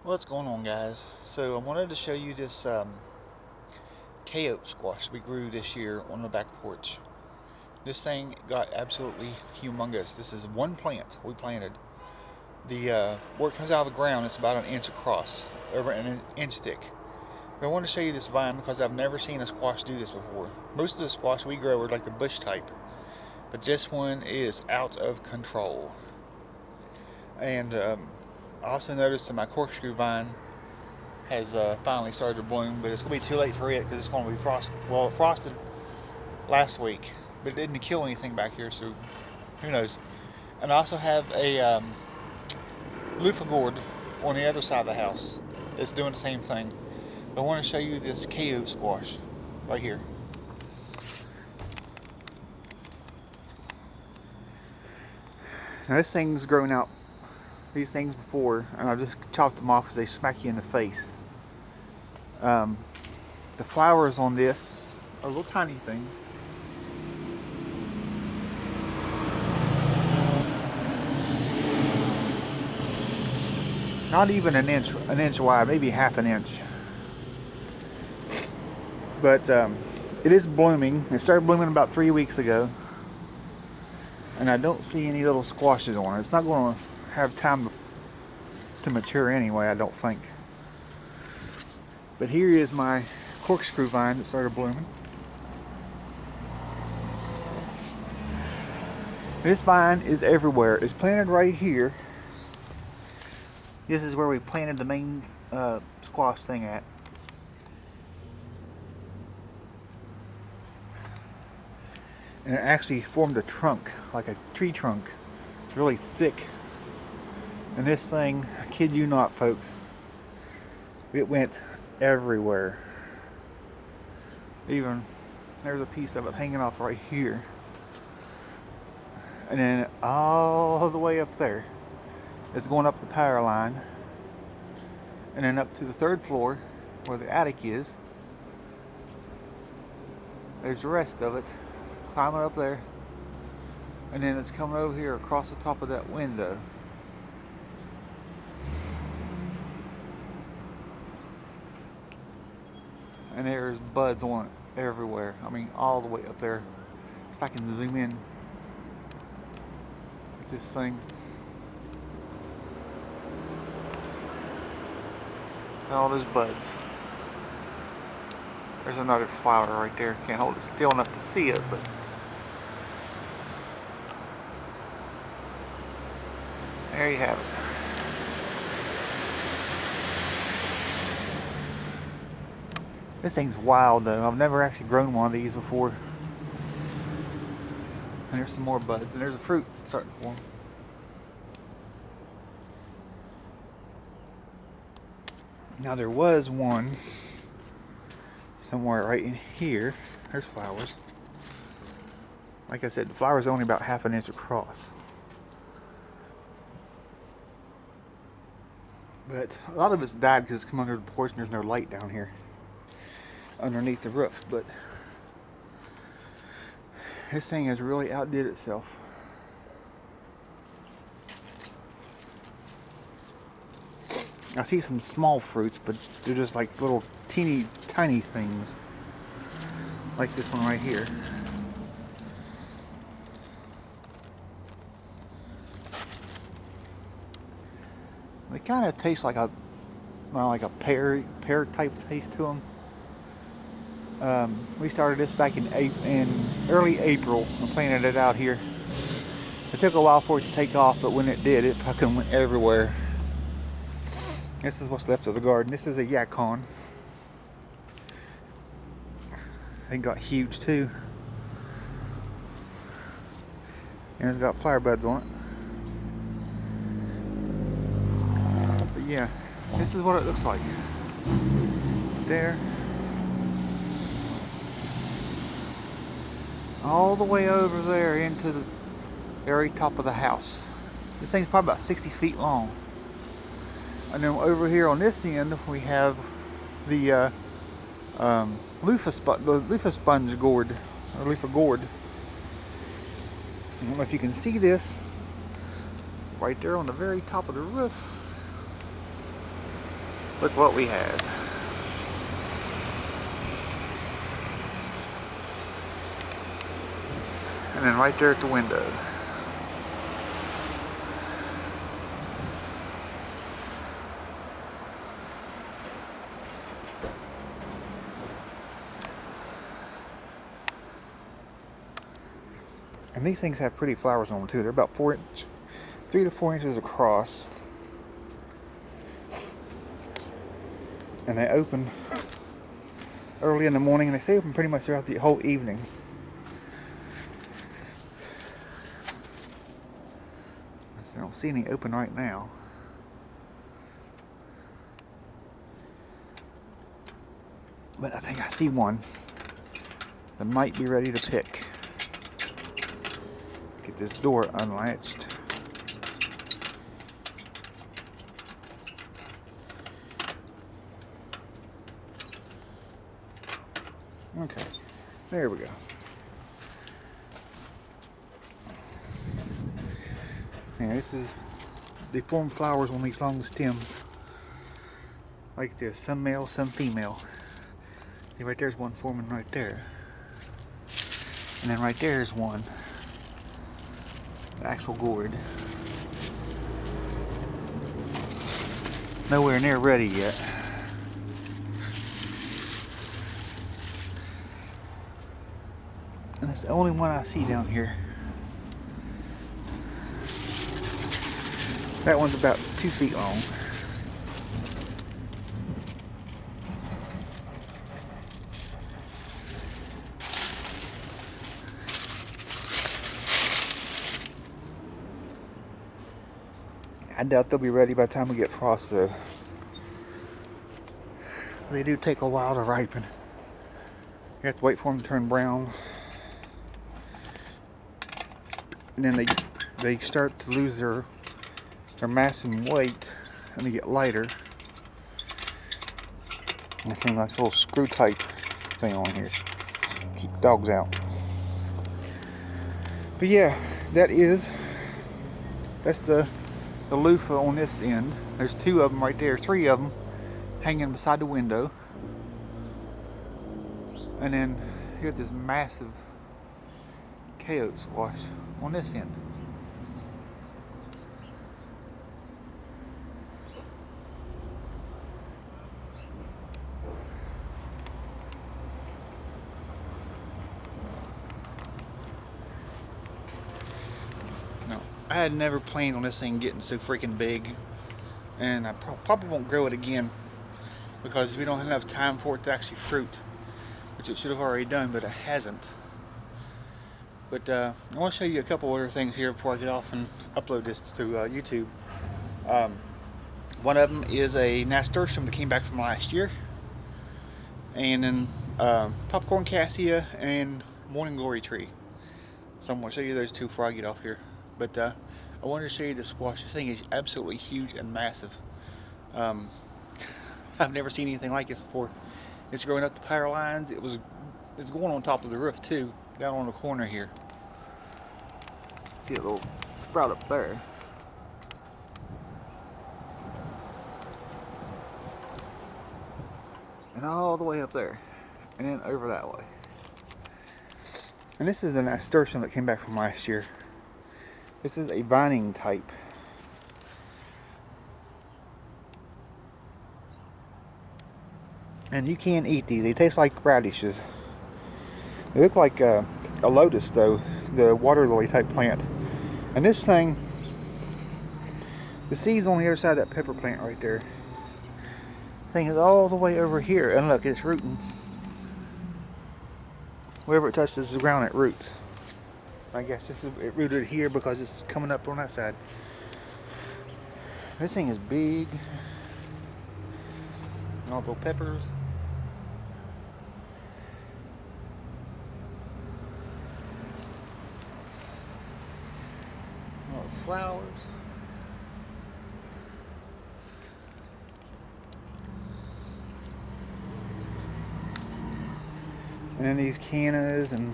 What's going on, guys? So I wanted to show you this Chayote squash we grew this year on the back porch. This thing got absolutely humongous. This is one plant we planted. Where it comes out of the ground, it's about an inch across, over an inch thick. But I want to show you this vine because I've never seen a squash do this before. Most of the squash we grow are like the bush type, but this one is out of control. And I also noticed that my corkscrew vine has finally started to bloom, but it's going to be too late for it because it's going to be frosted. Well, it frosted last week, but it didn't kill anything back here, so who knows. And I also have a Luffa gourd on the other side of the house. It's doing the same thing. But I want to show you this Chayote squash right here. Now this thing's grown out these things before, and I just chopped them off because they smack you in the face. The flowers on this are little tiny things. Not even an inch wide, maybe half an inch. But it is blooming. It started blooming about 3 weeks ago, and I don't see any little squashes on it. It's not going to have time to mature anyway, I don't think. But here is my corkscrew vine that started blooming. This vine is everywhere. It's planted right here. This is where we planted the main squash thing at. And it actually formed a trunk, like a tree trunk. It's really thick. And this thing, I kid you not, folks, it went everywhere. Even there's a piece of it hanging off right here. And then all the way up there, it's going up the power line. And then up to the third floor, where the attic is. There's the rest of it, climbing up there. And then it's coming over here across the top of that window. And there's buds on it everywhere. I mean, all the way up there. If I can zoom in with this thing. All those buds. There's another flower right there. Can't hold it still enough to see it, but there you have it. This thing's wild though. I've never actually grown one of these before. And there's some more buds, and there's a fruit starting to form. Now there was one somewhere right in here. There's flowers. Like I said, the flowers are only about half an inch across. But a lot of it's died because it's come under the porch and there's no light down here underneath the roof. But this thing has really outdid itself. I see some small fruits, but they're just like little teeny tiny things, like this one right here. They kind of taste like a, well, like a pear type taste to them. We started this back in early April and planted it out here. It took a while for it to take off, but when it did, it fucking went everywhere. This is what's left of the garden. This is a yacon. It got huge too. And it's got flower buds on it. But yeah, this is what it looks like. There. All the way over there into the very top of the house. This thing's probably about 60 feet long. And then over here on this end, we have the Luffa sponge gourd, or Luffa gourd. I don't know if you can see this right there on the very top of the roof. Look what we have. And then right there at the window. And these things have pretty flowers on them too. They're about 3 to 4 inches across. And they open early in the morning, and they stay open pretty much throughout the whole evening. I don't see any open right now. But I think I see one that might be ready to pick. Get this door unlatched. Okay, there we go. Yeah, this is, they form flowers on these long stems. Like this, some male, some female. See, right there's one forming right there. And then right there's one. The actual gourd. Nowhere near ready yet. And that's the only one I see down here. That one's about 2 feet long. I doubt they'll be ready by the time we get frost though. They do take a while to ripen. You have to wait for them to turn brown. And then they start to lose their mass and weight, and they get lighter. And this thing like a little screw type thing on here. Keep dogs out. But yeah, that's the loofah on this end. There's 2 of them right there, 3 of them hanging beside the window. And then you got this massive chayote squash on this end. No, I had never planned on this thing getting so freaking big, and I probably won't grow it again because we don't have enough time for it to actually fruit, which it should have already done, but it hasn't. But I want to show you a couple other things here before I get off and upload this to YouTube. One of them is a nasturtium that came back from last year, and then popcorn cassia and morning glory tree. So I'm going to show you those 2 before I get off here. But I wanted to show you the squash. This thing is absolutely huge and massive. I've never seen anything like this before. It's growing up the power lines. It's going on top of the roof too, down on the corner here. See a little sprout up there. And all the way up there. And then over that way. And this is a nasturtium that came back from last year. This is a vining type. And you can eat these. They taste like radishes. They look like a lotus though, the water lily type plant. And this thing, the seed's on the other side of that pepper plant right there. This thing is all the way over here, and look, it's rooting. Wherever it touches the ground, it roots. I guess it rooted here because it's coming up on that side. This thing is big. And all the peppers. All the flowers. And then these cannas and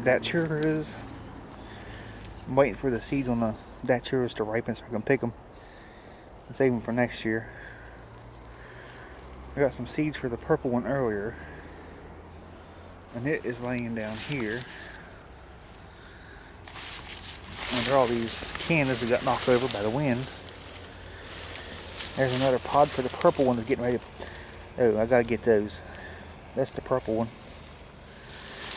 daturas. I'm waiting for the seeds on the daturas to ripen so I can pick them and save them for next year. I got some seeds for the purple one earlier, and it is laying down here. Under all these cannas that got knocked over by the wind. There's another pod for the purple one that's getting ready to... Oh, I gotta get those. That's the purple one.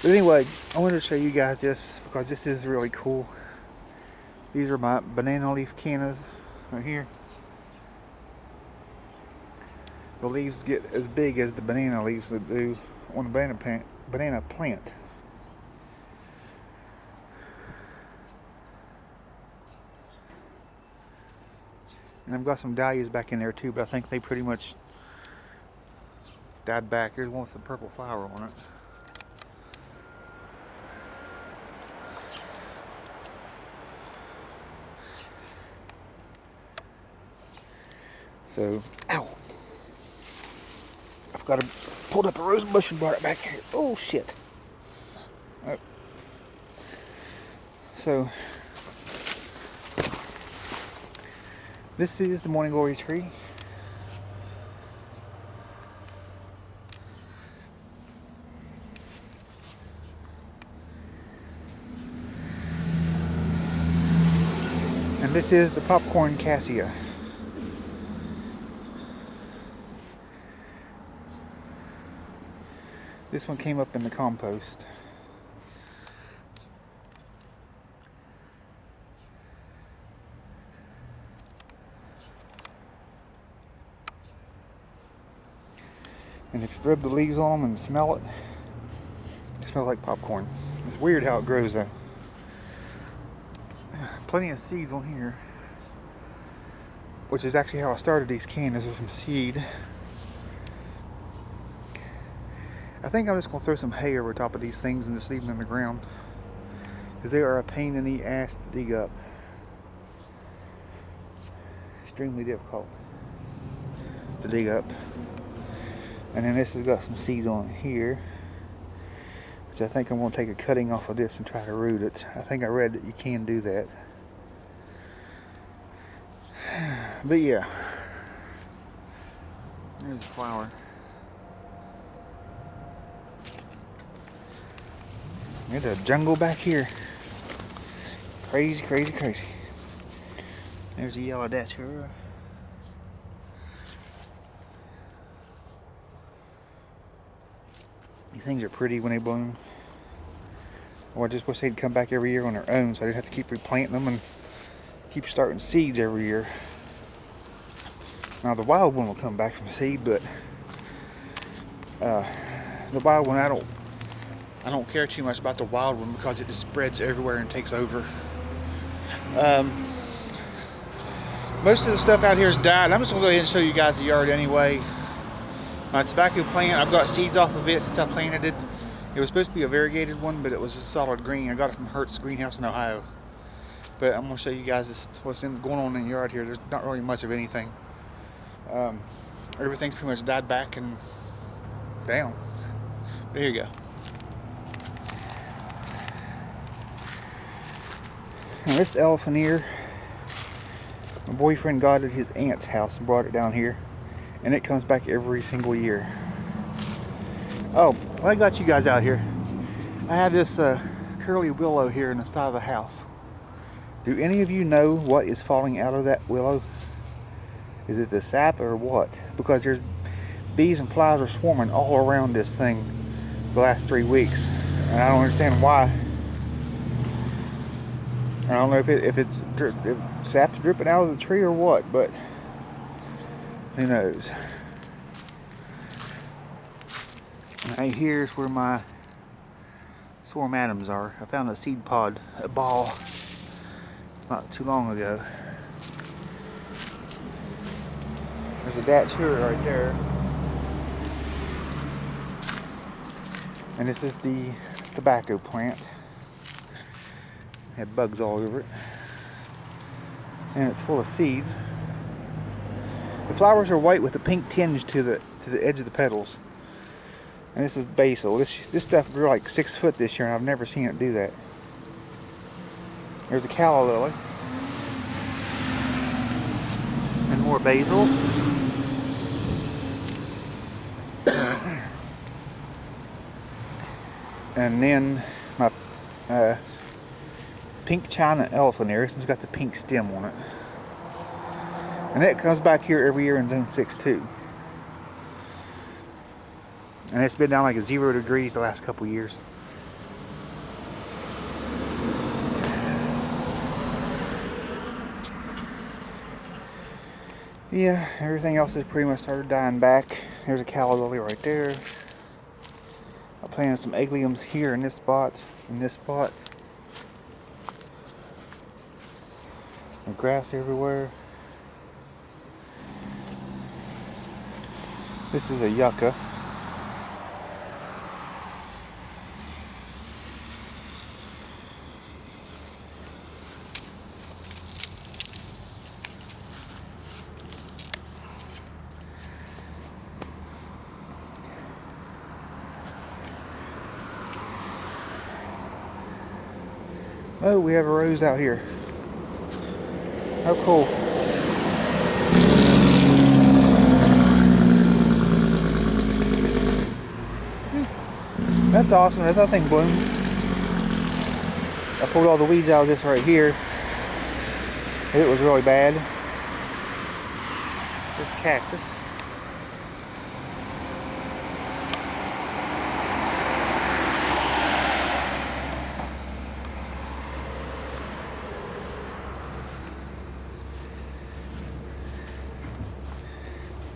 But anyway, I wanted to show you guys this because this is really cool. These are my banana leaf cannas right here. The leaves get as big as the banana leaves that do on the banana plant. And I've got some dahlias back in there too, but I think they pretty much died back. Here's one with a purple flower on it. So, ow! I've got to pull up a rose bush and brought it back here. Oh shit! Oh. So, this is the morning glory tree. And this is the popcorn cassia. This one came up in the compost. And if you rub the leaves on them and smell it, it smells like popcorn. It's weird how it grows though. Plenty of seeds on here, which is actually how I started these cannas, with some seed. I think I'm just going to throw some hay over top of these things and just leave them in the ground, because they are a pain in the ass to dig up. Extremely difficult to dig up. And then this has got some seeds on it here, which I think I'm going to take a cutting off of this and try to root it. I think I read that you can do that. But yeah, there's a flower. There's a jungle back here. Crazy, crazy, crazy. There's a yellow datura. These things are pretty when they bloom. Or I just wish they'd come back every year on their own, so I didn't have to keep replanting them and keep starting seeds every year. Now the wild one will come back from seed, but the wild one, I don't care too much about the wild one because it just spreads everywhere and takes over. Most of the stuff out here is died. I'm just gonna go ahead and show you guys the yard anyway. My tobacco plant, I've got seeds off of it since I planted it. It was supposed to be a variegated one, but it was a solid green. I got it from Hertz Greenhouse in Ohio. But I'm gonna show you guys what's going on in the yard here. There's not really much of anything. Everything's pretty much died back and down. There you go. Now this elephant ear, my boyfriend got it at his aunt's house and brought it down here, and it comes back every single year. Oh, well, I got you guys out here. I have this curly willow here in the side of the house. Do any of you know what is falling out of that willow? Is it the sap or what? Because there's bees and flies are swarming all around this thing the last 3 weeks, and I don't understand why. I don't know if sap's dripping out of the tree or what, but who knows. Right here's where my swarm atoms are. I found a seed pod, a ball, not too long ago. There's a datura right there. And this is the tobacco plant. Had bugs all over it. And it's full of seeds. The flowers are white with a pink tinge to the edge of the petals. And this is basil. This stuff grew like 6 foot this year, and I've never seen it do that. There's a calla lily. And more basil. And then my pink China elephant ear. This one's got the pink stem on it. And it comes back here every year in zone 6 too. And it's been down like 0 degrees the last couple years. Yeah, everything else has pretty much started dying back. There's a calla lily right there. I planted some egliums here in this spot, and grass everywhere. This is a yucca. Oh, we have a rose out here. How cool. That's awesome. That thing bloomed. I pulled all the weeds out of this right here. It was really bad. This cactus.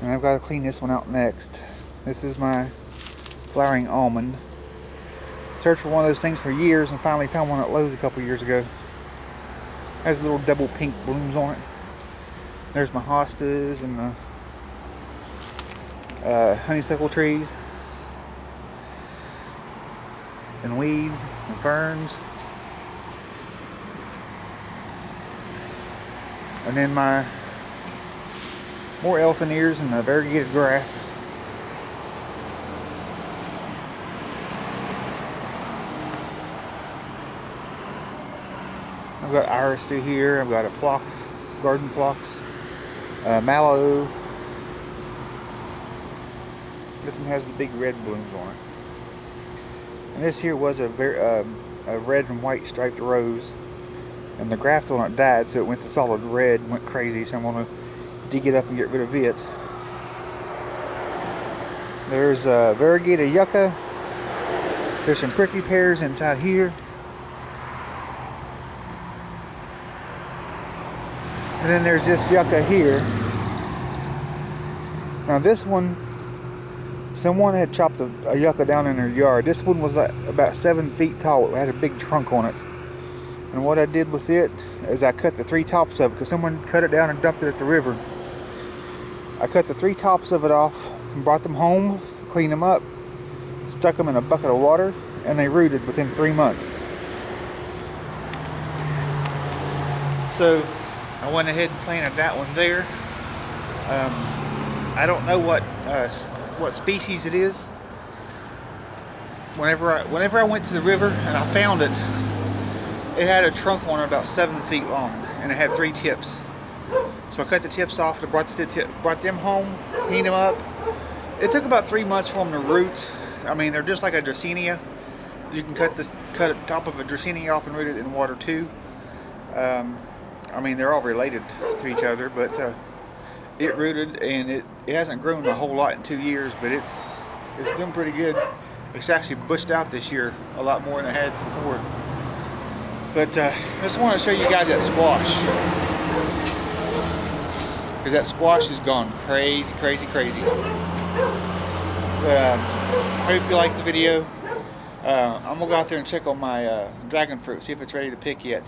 And I've got to clean this one out next. This is my flowering almond. Searched for one of those things for years and finally found one at Lowe's a couple years ago. Has little double pink blooms on it. There's my hostas and the honeysuckle trees. And weeds and ferns. And then my more elephant ears and the variegated grass. I've got iris through here. I've got a phlox, garden phlox, mallow. This one has the big red blooms on it. And this here was a red and white striped rose. And the graft on it died, so it went to solid red and went crazy. So I'm going to dig it up and get rid of it. There's variegated yucca. There's some prickly pears inside here. And then there's this yucca here. Now this one, someone had chopped a yucca down in their yard. This one was like about 7 feet tall. It had a big trunk on it. And what I did with it is I cut the 3 tops of it because someone cut it down and dumped it at the river. I cut the 3 tops of it off and brought them home, cleaned them up, stuck them in a bucket of water, and they rooted within 3 months. So I went ahead and planted that one there. I don't know what species it is. Whenever I went to the river and I found it, it had a trunk on it about 7 feet long, and it had 3 tips. So I cut the tips off and brought them home, cleaned them up. It took about 3 months for them to root. I mean, they're just like a Dracaena. You can cut the top of a Dracaena off and root it in water too. I mean, they're all related to each other, but it rooted, and it hasn't grown a whole lot in 2 years, but it's doing pretty good. It's actually bushed out this year a lot more than it had before. But I just want to show you guys that squash, because that squash has gone crazy, crazy, crazy. Hope you liked the video. I'm gonna go out there and check on my dragon fruit, see if it's ready to pick yet.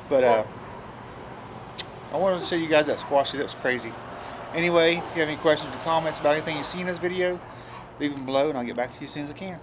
But I wanted to show you guys that squash. That was crazy. Anyway, if you have any questions or comments about anything you see in this video, leave them below and I'll get back to you as soon as I can.